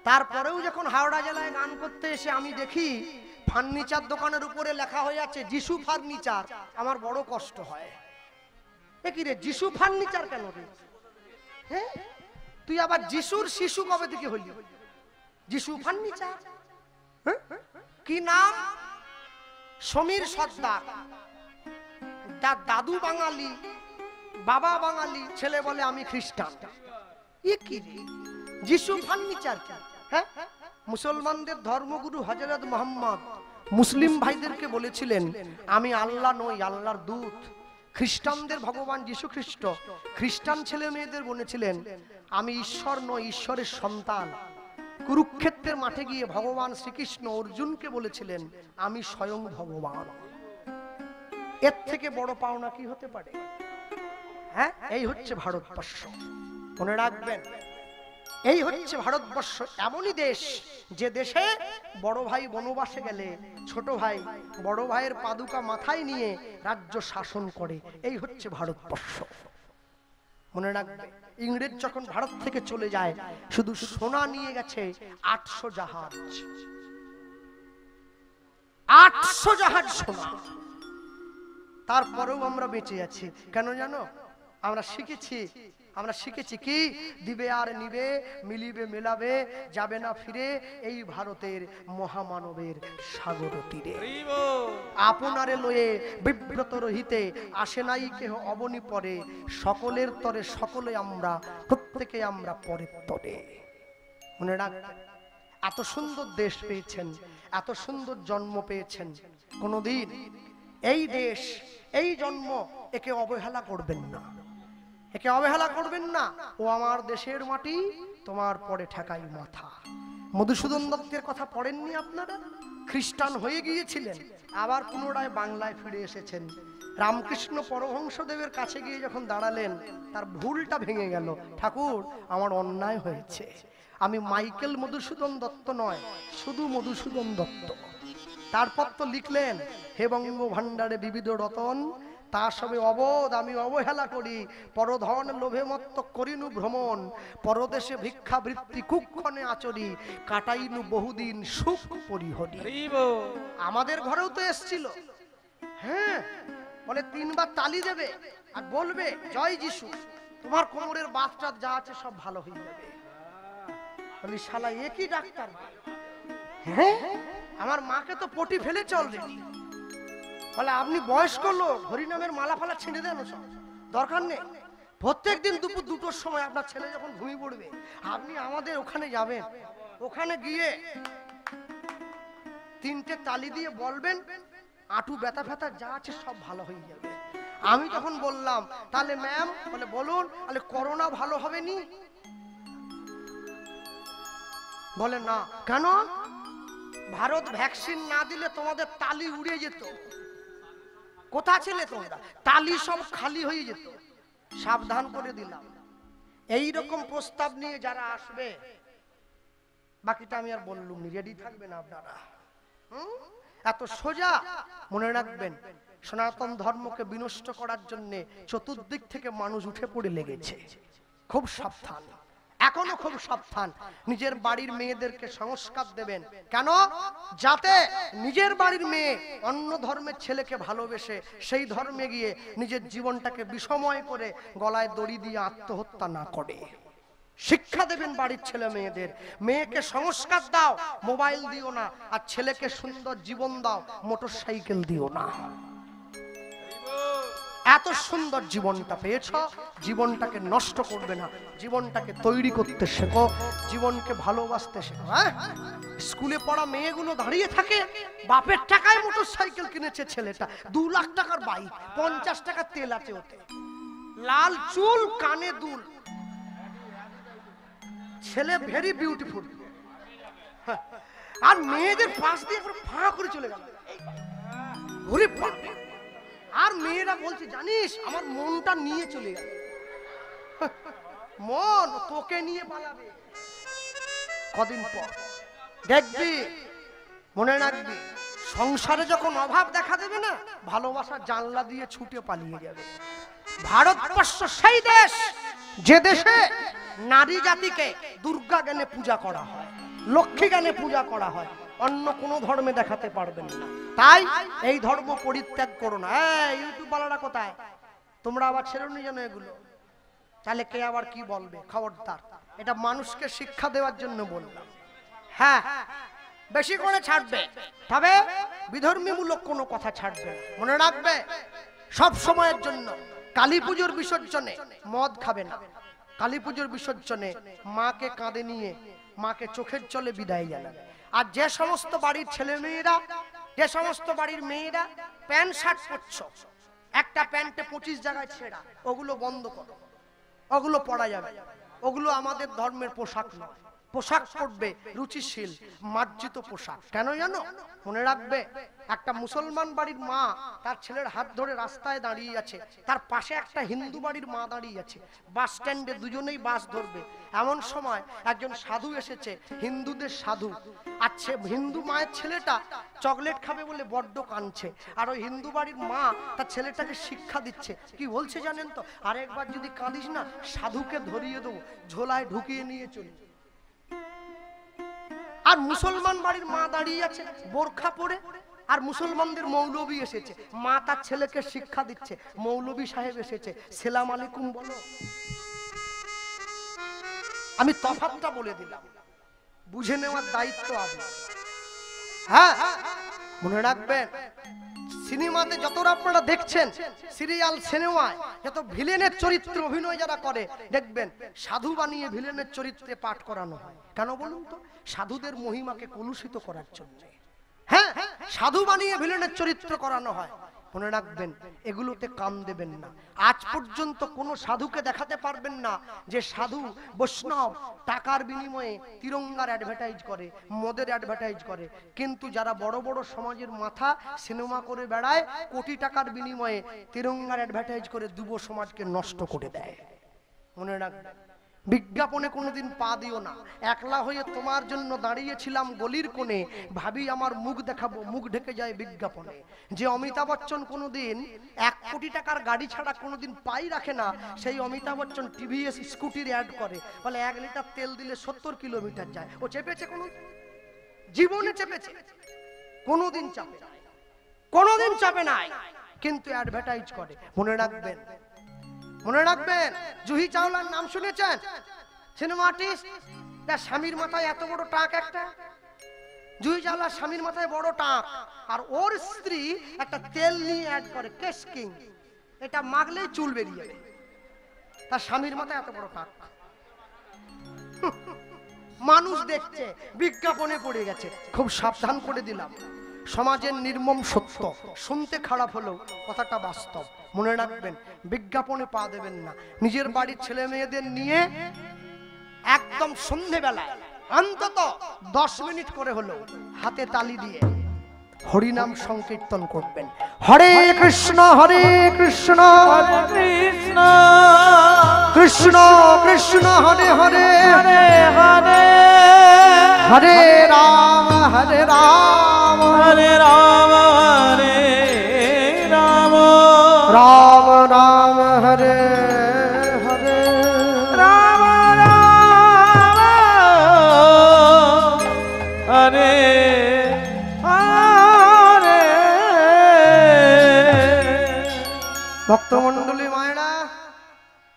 Speaker 1: তারপরেও যখন হাওড়া জেলায় গান করতে এসে আমি দেখি ফার্নিচার দোকানের উপরে লেখা হয়ে আছে যিশু ফার্নিচার, আমার বড় কষ্ট হয়। এ কি রে, যিশু ফার্নিচার কেন রে? হ্যাঁ, তুই আবার যিশুর শিশু কবে থেকে হলি? যিশু ফার্নিচার কি নাম? সমীর সর্দার, তার দাদু বাঙালি, বাবা বাঙালি, ছেলে বলে আমি খ্রিস্টান। এ কি রে, যিশু ফার্নিচার? হ্যাঁ, মুসলমানদের ধর্মগুরু হযরত মুহাম্মদ মুসলিম ভাইদেরকে বলেছিলেন আমি আল্লাহ নই, আল্লাহর দূত। খ্রিস্টানদের ভগবান যীশু খ্রিস্ট খ্রিস্টান ছেলে মেয়েদের বলেছিলেন আমি ঈশ্বর নই, ঈশ্বরের সন্তান। কুরুক্ষেত্রের মাঠে গিয়ে ভগবান শ্রীকৃষ্ণ অর্জুনকে বলেছিলেন আমি স্বয়ং ভগবান। এর থেকে বড় পাওনা কি হতে পারে? হ্যাঁ, এই হচ্ছে ভারতবর্ষ, মনে রাখবেন। এই হচ্ছে ভারতবর্ষ, এমনই দেশ যে দেশে বড় ভাই বনবাসে গেলে ছোট ভাই বড় ভাইয়ের পাদুকা মাথায় নিয়ে রাজ্য শাসন করে। এই হচ্ছে ভারতবর্ষ, মনে রাখবে। ইংরেজ যখন ভারত থেকে চলে যায় শুধু সোনা নিয়ে গেছে 800 জাহাজ, 800 জাহাজ সোনা। তারপরেও আমরা বেঁচে আছি কেন জানো? আমরা শিখেছি কি? দিবে আর নিবে, মিলিবে মেলাবে, যাবে না ফিরে এই ভারতের মহামানবের সাগর তীরে। আপনারে লয়ে বিব্রত রহিতে আসে নাই কেহ অবনি পরে, সকলের তরে সকলে আমরা, প্রত্যেকে আমরা পরের তরে। মনে রাখবেন, এত সুন্দর দেশ পেয়েছেন, এত সুন্দর জন্ম পেয়েছেন, কোনদিন এই দেশ, এই জন্ম, একে অবহেলা করবেন না, একে অবহেলা করবেন না। ও আমার দেশের মাটি, তোমার পরে ঠেকাই মাথা। মধুসূদন দত্তের কথা পড়েননি আপনারা? খ্রিস্টান হয়ে গিয়েছিলেন, আবার পুনরায় বাংলায় ফিরে এসেছেন। রামকৃষ্ণ পরমহংসদেবের কাছে গিয়ে যখন দাঁড়ালেন, তার ভুলটা ভেঙে গেল। ঠাকুর, আমার অন্যায় হয়েছে, আমি মাইকেল মধুসূদন দত্ত নয়, শুধু মধুসূদন দত্ত। তারপর তো লিখলেন হে বঙ্গ ভাণ্ডারে বিবিধ রতন, তা সবে অবোধ আমি অবহেলা করি, পরধন লোভে মত্ত করিনু ভ্রমণ, পরদেশে ভিক্ষা বৃত্তি কুক্ষণে আচরি, কাটাইনু বহুদিন সুখ পরিহরি। আমাদের ঘরেও তো এসছিল, হ্যাঁ, বলে 3 বার তালি দেবে আর বলবে জয় যিশু, তোমার কোমরের বাতটা যা আছে সব ভালো হয়ে যাবে। বলি শালা এ কি ডাক্তার? হ্যাঁ, আমার মাকে তো পটি ফেলেছে অলরেডি। বলে আপনি বয়স্ক লোক, হরিনামের মালা ফালা ছেড়ে দেন, সব দরকার নেই। প্রত্যেকদিন দুপুর 2টোর সময় আপনার ছেলে যখন ঘুমিয়ে পড়বে, আপনি আমাদের ওখানে যাবেন, ওখানে গিয়ে 3টে তালি দিয়ে বলবেন আঁটু ব্যথা ফ্যাথা যা আছে সব ভালো হয়ে যাবে। আমি তখন বললাম তাহলে ম্যাম, বলে বলুন, তাহলে করোনা ভালো হবে নি? বলে না। কেন? ভারত ভ্যাকসিন না দিলে তোমাদের তালি উড়ে যেত। কোথা ছিলে তোমরা? তালি সব খালি হয়ে যেত। সাবধান করে দিলাম, এই রকম প্রস্তাব নিয়ে যারা আসবে, বাকিটা আমি আর বললুম নি, রেডি থাকবেন আপনারা। এত সোজা, মনে রাখবেন। সনাতন ধর্মকে বিনষ্ট করার জন্য চতুর্দিক থেকে মানুষ উঠে পড়ে লেগেছে। খুব সাবধান, এখনো খুব সাবধান। নিজের বাড়ির মেয়েদেরকে সংস্কার দেবেন। কেন? যাতে নিজের বাড়ির মেয়ে অন্য ধর্মের ছেলেকে ভালোবেসে সেই ধর্মে গিয়ে নিজের জীবনটাকে বিষময় করে গলায় দড়ি দিয়ে আত্মহত্যা না করে। শিক্ষা দেবেন বাড়ির ছেলে মেয়েদের। মেয়েকে সংস্কার দাও, মোবাইল দিও না। আর ছেলেকে সুন্দর জীবন দাও, মোটরসাইকেল দিও না। এত সুন্দর জীবনটা পেয়েছ, জীবনটাকে নষ্ট করবে না, জীবনটাকে তৈরি করতে শেখো, জীবনকে ভালোবাসতে শেখো। হ্যাঁ, স্কুলে পড়া মেয়েগুলো দাঁড়িয়ে থাকে, বাপের টাকায় মোটরসাইকেল কিনেছে ছেলেটা, 2 লাখ টাকার বাইক, 50 টাকার তেল আছে ওতে, লাল চুল, কানে দুল, ছেলে ভেরি বিউটিফুল। আর মেয়েদের পাশ দিয়ে ফাঁ করে চলে গেল, ঘুরে আর মেয়েরা বলছে জানিস আমার মনটা নিয়ে চলে গেল। মন তোকে নিয়ে পালাবে কদিন পর, দেখবি। মনে রাখবি, সংসারে যখন অভাব দেখা দেবে না, ভালোবাসার জানলা দিয়ে ছুটে পালিয়ে যাবে। ভারতবর্ষ সেই দেশ যে দেশে নারী জাতিকে দুর্গা জ্ঞানে পূজা করা হয়। লক্ষ্মী গানে পূজা করা হয়, অন্য কোনো ধর্মে দেখাতে পারবেন না। তাই এই ধর্ম পরিত্যাগ করো না। ইউটিউব বালারা কোথায়, তোমরা আবার ছেড়ে নিয়ে জানো এগুলো, তাহলে কে আবার কি বলবে। খবরদার, এটা মানুষকে শিক্ষা দেওয়ার জন্য বললাম। হ্যাঁ, বেশি করে ছাড়বে, তবে বিধর্মীমূলক কোনো কথা ছাড়বে না। মনে রাখবে সব সময়ের জন্য কালী পুজোর বিসর্জনে মদ খাবে না। কালী পুজোর বিসর্জনে মাকে কাঁধে নিয়ে মাকে চোখের জলে বিদায় জানাবে। আর যে সমস্ত বাড়ির ছেলে মেয়েরা, যে সমস্ত বাড়ির মেয়েরা প্যান্ট শার্ট পরছো, একটা প্যান্টে 25 জায়গায় ছেঁড়া, ওগুলো বন্ধ করো, ওগুলো পরা যাবে। ওগুলো আমাদের ধর্মের পোশাক নয়। পোশাক পরবে রুচিশীল মার্জিত পোশাক। কেন জানো? মনে রাখবে, একটা মুসলমান বাড়ির মা তার ছেলের হাত ধরে রাস্তায় দাঁড়িয়ে আছে, তার পাশে একটা হিন্দু বাড়ির মা দাঁড়িয়ে আছে, বাস স্ট্যান্ডে দুজনেই বাস ধরবে। এমন সময় একজন সাধু এসেছে, হিন্দুদের সাধু। আচ্ছা, হিন্দু মায়ের ছেলেটা চকলেট খাবে বলে বড্ড কাঁদছে, আর ওই হিন্দু বাড়ির মা তার ছেলেটাকে শিক্ষা দিচ্ছে। কি বলছে জানেন তো? আরেকবার যদি কাঁদিস না, সাধুকে ধরিয়ে দেবো, ঝোলায় ঢুকিয়ে নিয়ে চলি। আর মুসলমান বাড়ির মা দাঁড়িয়ে আছে বোরখা পরে, আর মুসলমানদের মৌলবী এসেছে, মা তার ছেলেকে শিক্ষা দিচ্ছে। মৌলবী সাহেব এসেছে, সেলাম আলাইকুম বলো। আমি তফাৎটা বলে দিলাম, বুঝে নেওয়ার দায়িত্ব আপনার। হ্যাঁ, মনে রাখবেন, সিনেমাতে যতটা আপনারা দেখছেন, সিরিয়াল সিনেমায় যত ভিলেনের চরিত্র অভিনয় যারা করে, দেখবেন সাধু বানিয়ে ভিলেনের চরিত্রে পাঠ করানো হয়। কেন বলুন তো? সাধুদের মহিমাকে কলুষিত করার জন্য। হ্যাঁ, সাধু বানিয়ে ভিলেনের চরিত্র করানো হয়। মনে রাখবেন, এগুলোতে কান দেবেন না। আজ পর্যন্ত কোনো সাধুকে দেখাতে পারবেন না যে সাধু বৈষ্ণব টাকার বিনিময়ে তিরঙ্গার অ্যাডভার্টাইজ করে, মদের অ্যাডভার্টাইজ করে। কিন্তু যারা বড় বড় সমাজের মাথা সিনেমা করে বেড়ায়, কোটি টাকার বিনিময়ে তিরঙ্গার অ্যাডভার্টাইজ করে যুব সমাজকে নষ্ট করে দেয়। মনে রাখবেন, বিজ্ঞাপনে কোনোদিন পা দিও না। একলা হয়ে তোমার জন্য দাঁড়িয়েছিলাম গলির কোণে, ভাবি আমার মুখ দেখাবো, মুখ ঢেকে যায় বিজ্ঞাপনে। যে অমিতাভ বচ্চন কোনোদিন 1 কোটি টাকার গাড়ি ছাড়া কোনোদিন পাই রাখে না, সেই অমিতাভ বচ্চন টিভিএস স্কুটির অ্যাড করে, বলে 1 লিটার তেল দিলে 70 কিলোমিটার যায়। ও চেপেছে? কোনো জীবনে চেপেছে? কোনোদিন চাপে নাই, কোনোদিন চাপে নাই, কিন্তু অ্যাডভার্টাইজ করে। মনে রাখবেন, মনে রাখবেন, জুহি চাওলার নাম শুনেছেন? সিনেমা আর্টিস্ট, তার স্বামীর মাথায় এত বড় টাক একটা। জুহি চাওলার স্বামীর মাথায় বড় টাক, আর ওর স্ত্রী একটা তেল নিয়ে অ্যাড করে, কেশ কিং, এটা মাখলেই চুল বেরিয়ে যাবে। তার স্বামীর মাথায় এত বড় টাক, মানুষ দেখছে, বিজ্ঞাপনে পড়ে গেছে। খুব সাবধান করে দিলাম, সমাজের নির্মম সত্য, শুনতে খারাপ হলেও কথাটা বাস্তব। মনে রাখবেন, বিজ্ঞাপনে পা দেবেন না। নিজের বাড়ির ছেলে মেয়েদের নিয়ে একদম সন্ধ্যেবেলায় অন্তত 10 মিনিট করে হলেও হাতে তালি দিয়ে হরিনাম সংকীর্তন করবেন। হরে কৃষ্ণ হরে কৃষ্ণ
Speaker 2: কৃষ্ণ
Speaker 1: কৃষ্ণ কৃষ্ণ হরে হরে,
Speaker 2: হরে হরে
Speaker 1: হরে রাম হরে রাম,
Speaker 2: হরে রাম হরে রাম,
Speaker 1: রাম রাম হরে হরে,
Speaker 2: রাম রাম হরে হরে।
Speaker 1: ভক্তমণ্ডলী মায়েরা,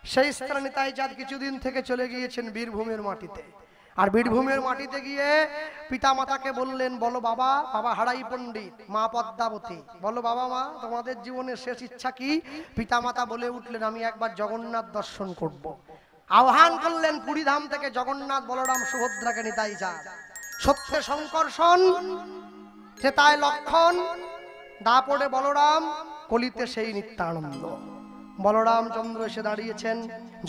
Speaker 1: সেই স্থানে তাই চাঁদ কিছুদিন থেকে চলে গিয়েছেন বীরভূমের মাটিতে। আর বীরভূমের মাটিতে গিয়ে পিতা মাতাকে বললেন, বলো বাবা, বাবা হারাই পণ্ডিত, মা পদ্মাবতী, বলো বাবা মা তোমাদের জীবনের শেষ ইচ্ছা কি? পিতা মাতা বলে উঠলেন, আমি একবার জগন্নাথ দর্শন করব। আহ্বান করলেন পুরীধাম থেকে জগন্নাথ বলরাম সুভদ্রাকে নিতাই চাঁদ। সত্যে সংকর্ষণ, সেতায় লক্ষণ, দাপড়ে বলরাম, কলিতে সেই নিত্যানন্দ। বলরাম চন্দ্র এসে দাঁড়িয়েছেন,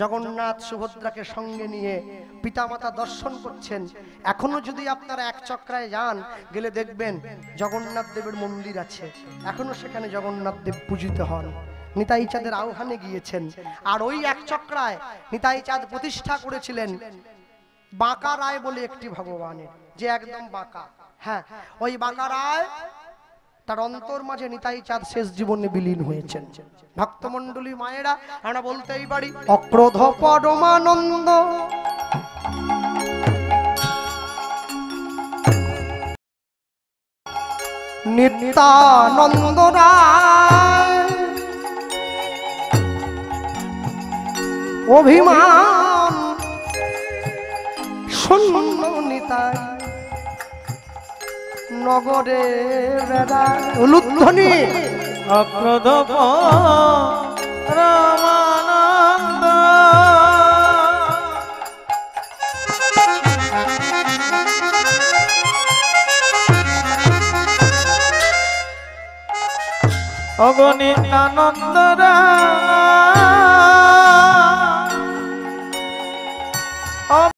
Speaker 1: জগন্নাথ সুভদ্রাকে সঙ্গে নিয়ে পিতামাতা দর্শন করছেন। এখনো যদি আপনারা এক চক্রায় যান, গেলে দেখবেন জগন্নাথ দেবের মন্দির আছে, এখনো সেখানে জগন্নাথ দেব পূজিত হন। নিতাই চাঁদের আহ্বানে গিয়েছেন। আর ওই এক চক্রায় নিতাই চাঁদ প্রতিষ্ঠা করেছিলেন বাঁকা রায় বলে একটি ভগবানের, যে একদম বাঁকা। হ্যাঁ, ওই বাঁকা রায়, তার অন্তর মাঝে নিতাই চাঁদ শেষ জীবনে বিলীন হয়েছেন। ভক্তমণ্ডলী মায়েরা, আমরা বলতেই পারি, অক্রোধ পরমানন্দ নিত্যানন্দ রায় অভিমান শূন্য নিতাই নগরে বেড়ায় উলুধ্বনি
Speaker 2: অক্রোধ রামানন্দ অগণিত আনন্দরা